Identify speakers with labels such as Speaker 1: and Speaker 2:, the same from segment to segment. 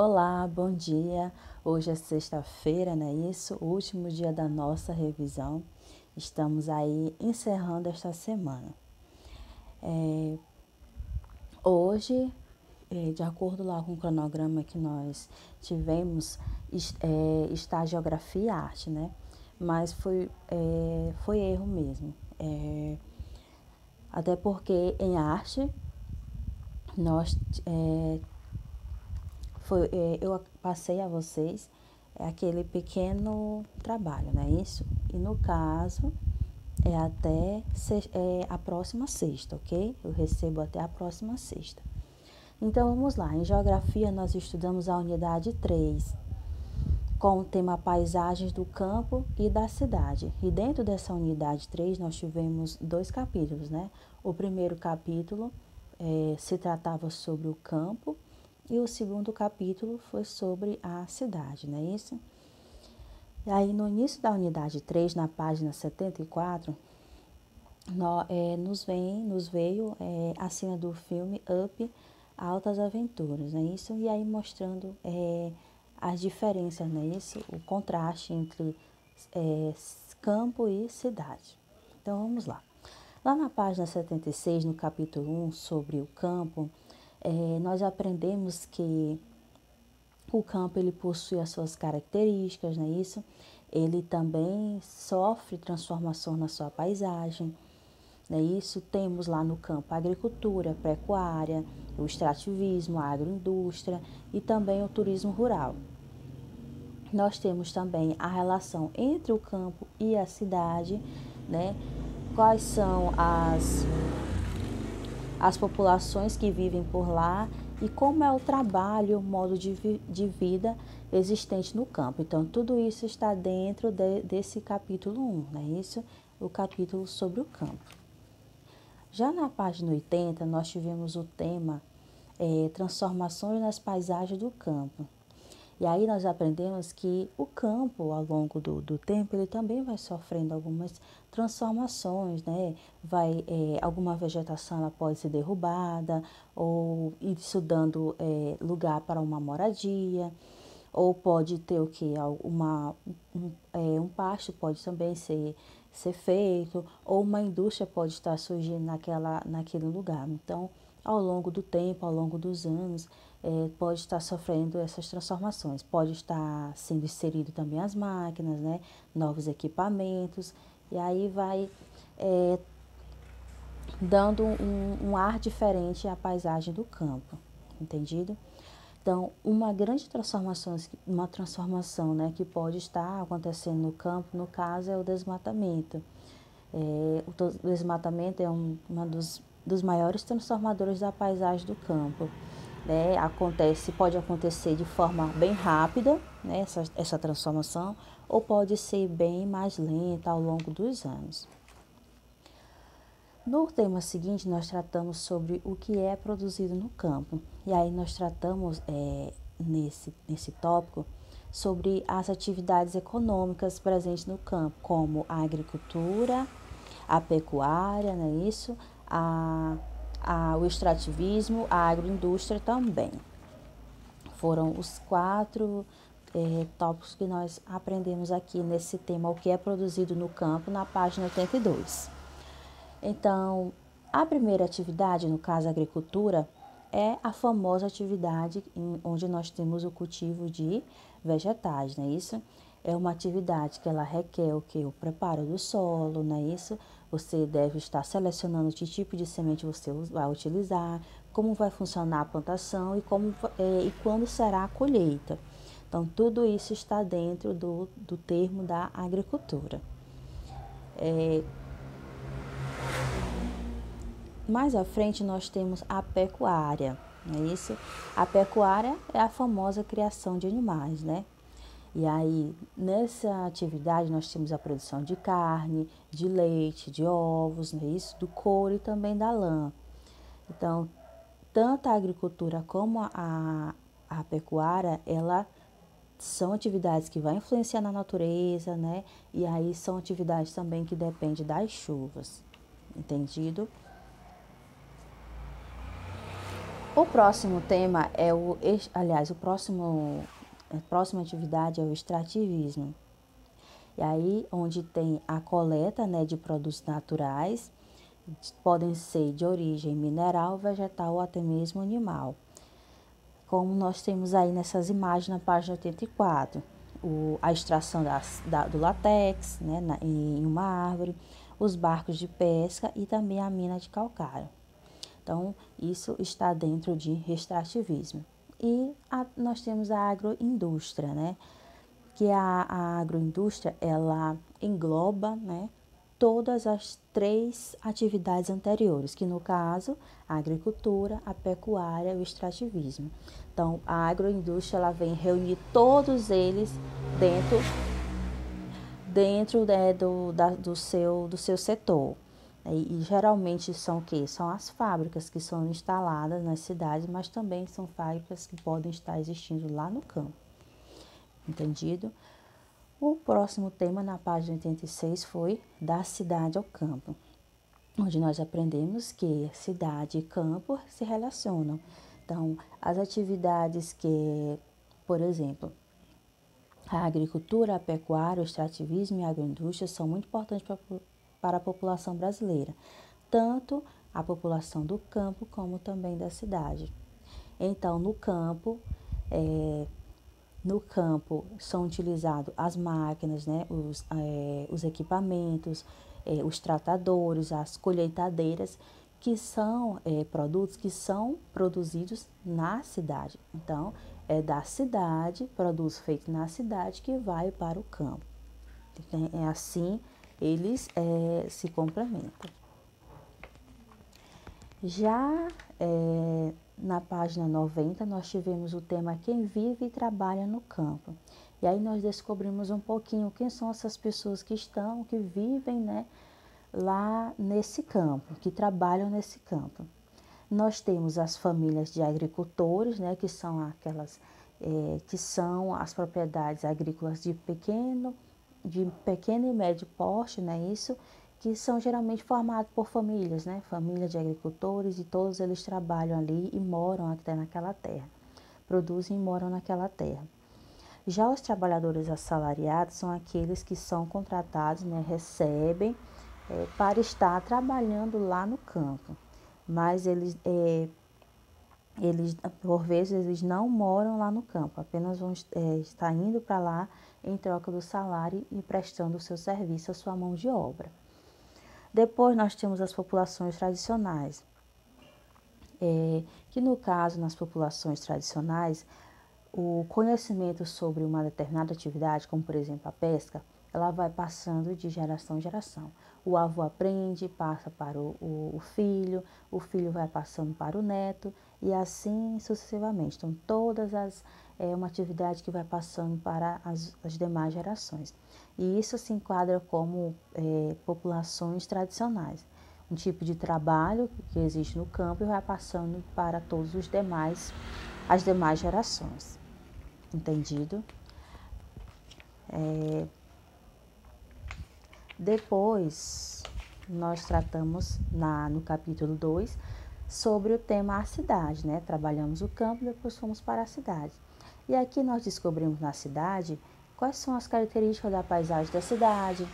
Speaker 1: Olá, bom dia. Hoje é sexta-feira, não é isso? O último dia da nossa revisão. Estamos aí encerrando esta semana. Hoje, de acordo lá com o cronograma que nós tivemos, está Geografia e Arte, né? Mas foi erro mesmo. Até porque em arte nós eu passei a vocês aquele pequeno trabalho, não é isso? E no caso, é até a próxima sexta, ok? Eu recebo até a próxima sexta. Então, vamos lá. Em Geografia, nós estudamos a unidade 3, com o tema Paisagens do Campo e da Cidade. E dentro dessa unidade 3, nós tivemos 2 capítulos, né? O primeiro capítulo se tratava sobre o campo, e o segundo capítulo foi sobre a cidade, não é isso? E aí, no início da unidade 3, na página 74, nos veio a cena do filme Up, Altas Aventuras, não é isso? E aí mostrando as diferenças, não é isso? O contraste entre campo e cidade. Então, vamos lá. Lá na página 76, no capítulo 1, sobre o campo, nós aprendemos que o campo ele possui as suas características, não é isso? Ele também sofre transformação na sua paisagem, não é isso? Temos lá no campo a agricultura, a pecuária, o extrativismo, a agroindústria e também o turismo rural. Nós temos também a relação entre o campo e a cidade, né? Quais são as populações que vivem por lá e como é o trabalho, o modo de vida existente no campo. Então, tudo isso está dentro desse capítulo 1, não é isso? O capítulo sobre o campo. Já na página 80, nós tivemos o tema Transformações nas paisagens do campo. E aí nós aprendemos que o campo, ao longo do tempo, ele também vai sofrendo algumas transformações, né? Alguma vegetação ela pode ser derrubada, ou isso dando lugar para uma moradia, ou pode ter o que? Um pasto pode também ser feito, ou uma indústria pode estar surgindo naquele lugar. Então, ao longo do tempo, ao longo dos anos, pode estar sofrendo essas transformações. Pode estar sendo inserido também as máquinas, né? Novos equipamentos, e aí vai dando um ar diferente à paisagem do campo, entendido? Então, uma transformação, né, que pode estar acontecendo no campo, no caso, é o desmatamento. O desmatamento é uma dos maiores transformadores da paisagem do campo. Né? Pode acontecer de forma bem rápida, né, essa transformação, ou pode ser bem mais lenta ao longo dos anos. No tema seguinte, nós tratamos sobre o que é produzido no campo. E aí nós tratamos nesse tópico sobre as atividades econômicas presentes no campo, como a agricultura, a pecuária, não é isso? O extrativismo, a agroindústria também. Foram os 4 tópicos que nós aprendemos aqui nesse tema, o que é produzido no campo, na página 82. Então, a primeira atividade, no caso a agricultura, é a famosa atividade onde nós temos o cultivo de vegetais, não é isso? É uma atividade que ela requer o que? O preparo do solo, não é isso? Você deve estar selecionando que tipo de semente você vai utilizar, como vai funcionar a plantação e quando será a colheita. Então, tudo isso está dentro do termo da agricultura. Mais à frente nós temos a pecuária, não é isso? A pecuária é a famosa criação de animais, né? E aí, nessa atividade nós temos a produção de carne, de leite, de ovos, não é isso? Do couro e também da lã. Então, tanto a agricultura como a pecuária, ela são atividades que vão influenciar na natureza, né? E aí são atividades também que dependem das chuvas, entendido? O próximo tema é a próxima atividade é o extrativismo. E aí, onde tem a coleta, né, de produtos naturais, podem ser de origem mineral, vegetal ou até mesmo animal. Como nós temos aí nessas imagens na página 84, a extração do látex, né, em uma árvore, os barcos de pesca e também a mina de calcário. Então, isso está dentro de extrativismo. E nós temos a agroindústria, né? Que a agroindústria, ela engloba, né, todas as três atividades anteriores, que no caso, a agricultura, a pecuária e o extrativismo. Então, a agroindústria, ela vem reunir todos eles dentro do seu setor. E geralmente são o quê? São as fábricas que são instaladas nas cidades, mas também são fábricas que podem estar existindo lá no campo. Entendido? O próximo tema na página 86 foi da cidade ao campo, onde nós aprendemos que cidade e campo se relacionam. Então, as atividades que, por exemplo, a agricultura, a pecuária, o extrativismo e a agroindústria são muito importantes para a população brasileira, tanto a população do campo como também da cidade. Então, no campo são utilizados as máquinas, né, os equipamentos, os tratadores, as colheitadeiras, que são produtos que são produzidos na cidade. Então, é da cidade, produto feito na cidade, que vai para o campo. Então, é assim, eles se complementam. Já na página 90, nós tivemos o tema Quem vive e trabalha no campo. E aí nós descobrimos um pouquinho quem são essas pessoas que vivem, né, lá nesse campo, que trabalham nesse campo. Nós temos as famílias de agricultores, né, que são aquelas que são as propriedades agrícolas de pequeno e médio porte, né, isso, que são geralmente formados por famílias, né, famílias de agricultores, e todos eles trabalham ali e moram até naquela terra, produzem e moram naquela terra. Já os trabalhadores assalariados são aqueles que são contratados, né, recebem para estar trabalhando lá no campo, mas eles, por vezes, eles não moram lá no campo, apenas vão estar indo para lá em troca do salário e prestando o seu serviço, a sua mão de obra. Depois nós temos as populações tradicionais, que no caso, nas populações tradicionais, o conhecimento sobre uma determinada atividade, como por exemplo a pesca, ela vai passando de geração em geração. O avô aprende, passa para o filho vai passando para o neto e assim sucessivamente. Então, é uma atividade que vai passando para as demais gerações. E isso se enquadra como populações tradicionais. Um tipo de trabalho que existe no campo e vai passando para as demais gerações. Entendido? Depois, nós tratamos no capítulo 2 sobre o tema a cidade, né? Trabalhamos o campo e depois fomos para a cidade. E aqui nós descobrimos na cidade quais são as características da paisagem da cidade,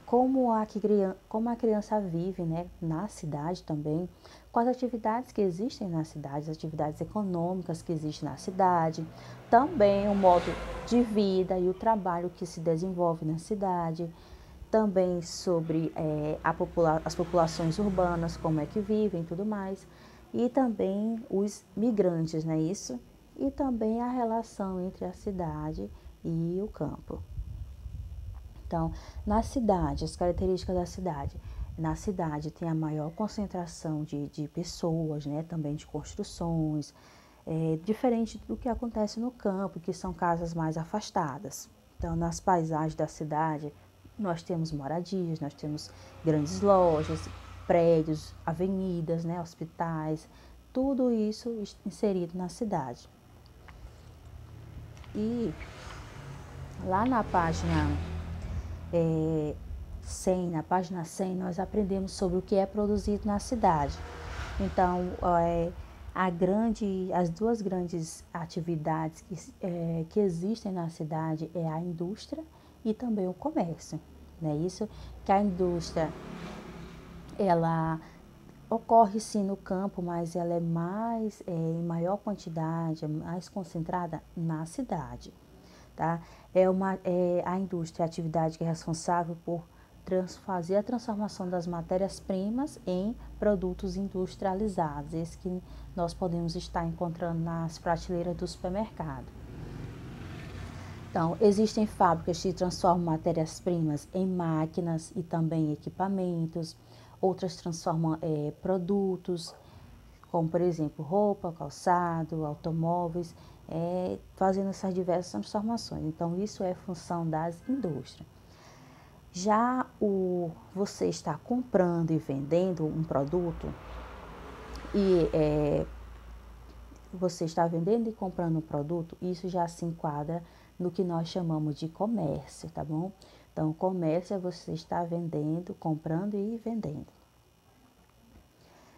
Speaker 1: como a criança vive, né, na cidade também, quais atividades que existem na cidade, as atividades econômicas que existem na cidade, também o modo de vida e o trabalho que se desenvolve na cidade, também sobre as populações urbanas, como é que vivem e tudo mais, e também os migrantes, não é isso? E também a relação entre a cidade e o campo. Então, na cidade, as características da cidade. Na cidade tem a maior concentração de pessoas, né? Também de construções, diferente do que acontece no campo, que são casas mais afastadas. Então, nas paisagens da cidade, nós temos moradias, nós temos grandes lojas, prédios, avenidas, né? Hospitais, tudo isso inserido na cidade. E lá na página 100, na página 100, nós aprendemos sobre o que é produzido na cidade. Então, As duas grandes atividades que existem na cidade é a indústria e também o comércio. Né? Isso que a indústria, ela ocorre sim no campo, mas ela é mais, em maior quantidade, é mais concentrada na cidade. Tá? A indústria é a atividade que é responsável por fazer a transformação das matérias-primas em produtos industrializados, esse que nós podemos estar encontrando nas prateleiras do supermercado. Então, existem fábricas que transformam matérias-primas em máquinas e também equipamentos, outras transformam produtos, como por exemplo roupa, calçado, automóveis, fazendo essas diversas transformações. Então, isso é função das indústrias. Já você está comprando e vendendo um produto e você está vendendo e comprando um produto, isso já se enquadra no que nós chamamos de comércio, tá bom? Então, comércio é você estar vendendo, comprando e vendendo.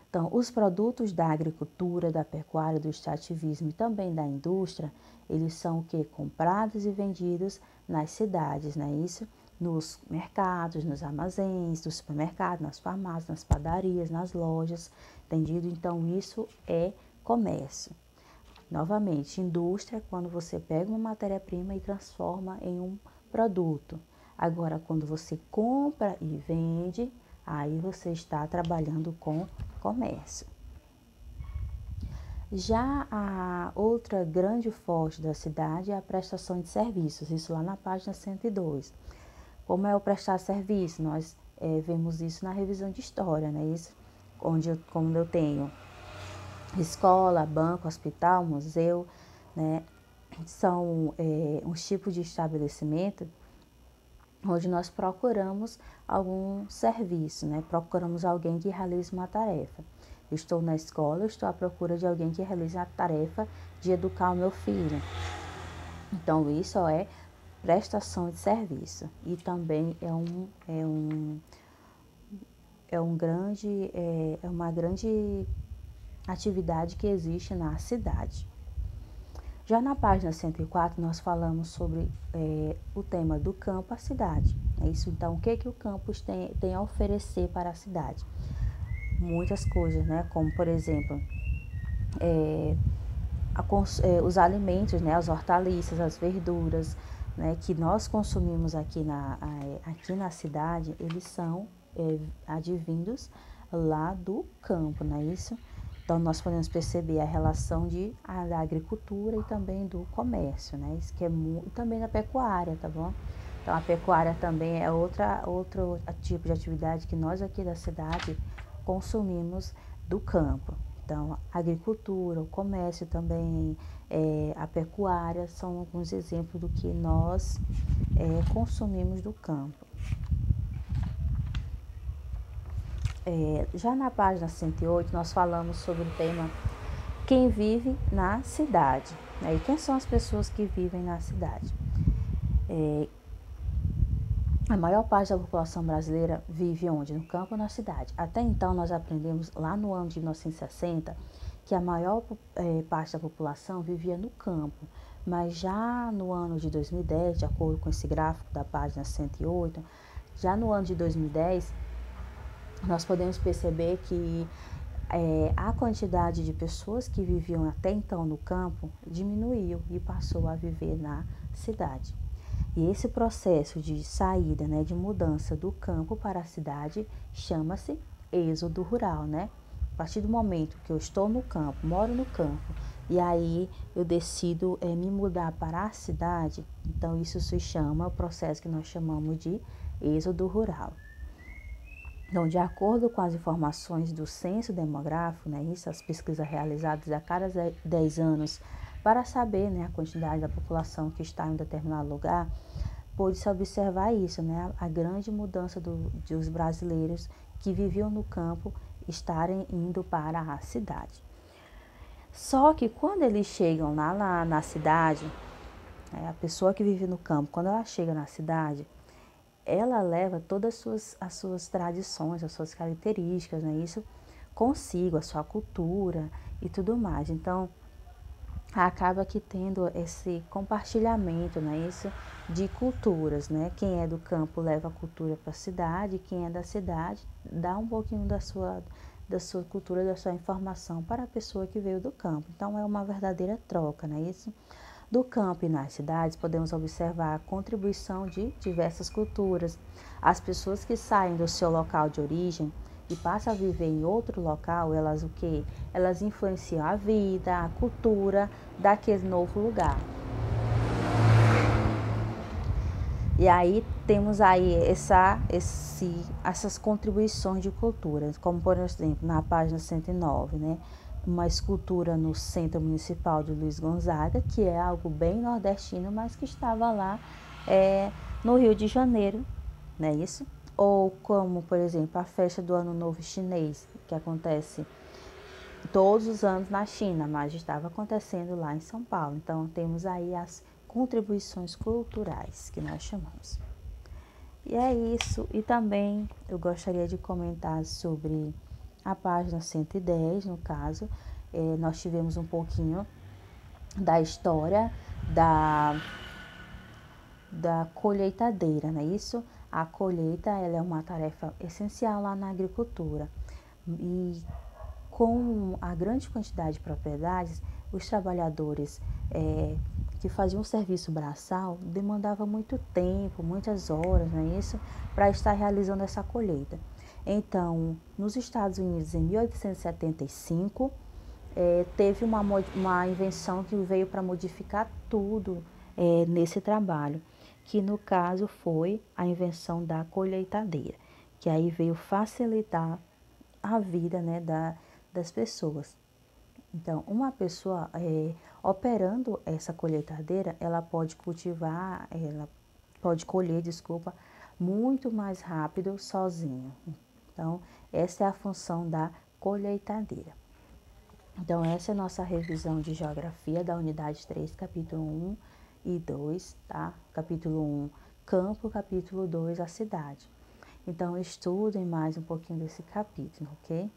Speaker 1: Então, os produtos da agricultura, da pecuária, do extrativismo e também da indústria, eles são o que? Comprados e vendidos nas cidades, não é isso? Nos mercados, nos armazéns, no supermercado, nas farmácias, nas padarias, nas lojas, entendido? Então, isso é comércio. Novamente, indústria é quando você pega uma matéria-prima e transforma em um produto. Agora, quando você compra e vende, aí você está trabalhando com comércio. Já a outra grande forte da cidade é a prestação de serviços, isso lá na página 102. Como é o prestar serviço? Nós vemos isso na revisão de história, né? Isso, como eu tenho escola, banco, hospital, museu, né? São uns tipos de estabelecimento onde nós procuramos algum serviço, né? Procuramos alguém que realize uma tarefa. Eu estou na escola, eu estou à procura de alguém que realize a tarefa de educar o meu filho. Então, isso é prestação de serviço. E também é uma grande atividade que existe na cidade. Já na página 104, nós falamos sobre o tema do campo à cidade. É isso, então, o que o campus tem a oferecer para a cidade? Muitas coisas, né? Como, por exemplo, os alimentos, né? As hortaliças, as verduras, né? Que nós consumimos aqui na cidade, eles são advindos lá do campo, não é isso? Então, nós podemos perceber a relação da agricultura e também do comércio, né? Isso que e também da pecuária, tá bom? Então, a pecuária também é outro tipo de atividade que nós aqui da cidade consumimos do campo. Então, a agricultura, o comércio também, a pecuária são alguns exemplos do que nós consumimos do campo. Já na página 108, nós falamos sobre o tema quem vive na cidade. E quem são as pessoas que vivem na cidade? A maior parte da população brasileira vive onde? No campo ou na cidade. Até então, nós aprendemos lá no ano de 1960 que a maior parte da população vivia no campo. Mas já no ano de 2010, de acordo com esse gráfico da página 108, já no ano de 2010, nós podemos perceber que a quantidade de pessoas que viviam até então no campo diminuiu e passou a viver na cidade. E esse processo de saída, né, de mudança do campo para a cidade, chama-se êxodo rural, né? A partir do momento que eu estou no campo, moro no campo, e aí eu decido me mudar para a cidade, então isso se chama o processo que nós chamamos de êxodo rural. Então, de acordo com as informações do censo demográfico, né, as pesquisas realizadas a cada 10 anos para saber, né, a quantidade da população que está em um determinado lugar, pôde-se observar isso, né, a grande mudança dos brasileiros que viviam no campo estarem indo para a cidade. Só que quando eles chegam lá na cidade, a pessoa que vive no campo, quando ela chega na cidade, ela leva todas as suas tradições, as suas características, né? Isso consigo a sua cultura e tudo mais. Então, acaba que tendo esse compartilhamento, né, isso de culturas, né? Quem é do campo leva a cultura para a cidade, quem é da cidade dá um pouquinho da sua cultura, da sua informação para a pessoa que veio do campo. Então, é uma verdadeira troca, né? Isso do campo e nas cidades, podemos observar a contribuição de diversas culturas. As pessoas que saem do seu local de origem e passam a viver em outro local, elas o quê? Elas influenciam a vida, a cultura daquele novo lugar. E aí temos aí essas contribuições de culturas, como por exemplo na página 109, né? Uma escultura no Centro Municipal de Luiz Gonzaga, que é algo bem nordestino, mas que estava lá no Rio de Janeiro, não é isso? Ou como, por exemplo, a festa do Ano Novo Chinês, que acontece todos os anos na China, mas estava acontecendo lá em São Paulo. Então, temos aí as contribuições culturais, que nós chamamos. E é isso. E também eu gostaria de comentar sobre a página 110, no caso. Nós tivemos um pouquinho da história da colheitadeira, não é isso? A colheita, ela é uma tarefa essencial lá na agricultura. E com a grande quantidade de propriedades, os trabalhadores que faziam o serviço braçal demandavam muito tempo, muitas horas, não é isso, para estar realizando essa colheita. Então, nos Estados Unidos, em 1875, teve uma invenção que veio para modificar tudo nesse trabalho, que no caso foi a invenção da colheitadeira, que aí veio facilitar a vida, né, das pessoas. Então, uma pessoa operando essa colheitadeira, ela pode colher, muito mais rápido sozinha. Então, essa é a função da colheitadeira. Então, essa é a nossa revisão de geografia da unidade 3, capítulo 1 e 2, tá? Capítulo 1, campo, capítulo 2, a cidade. Então, estudem mais um pouquinho desse capítulo, ok?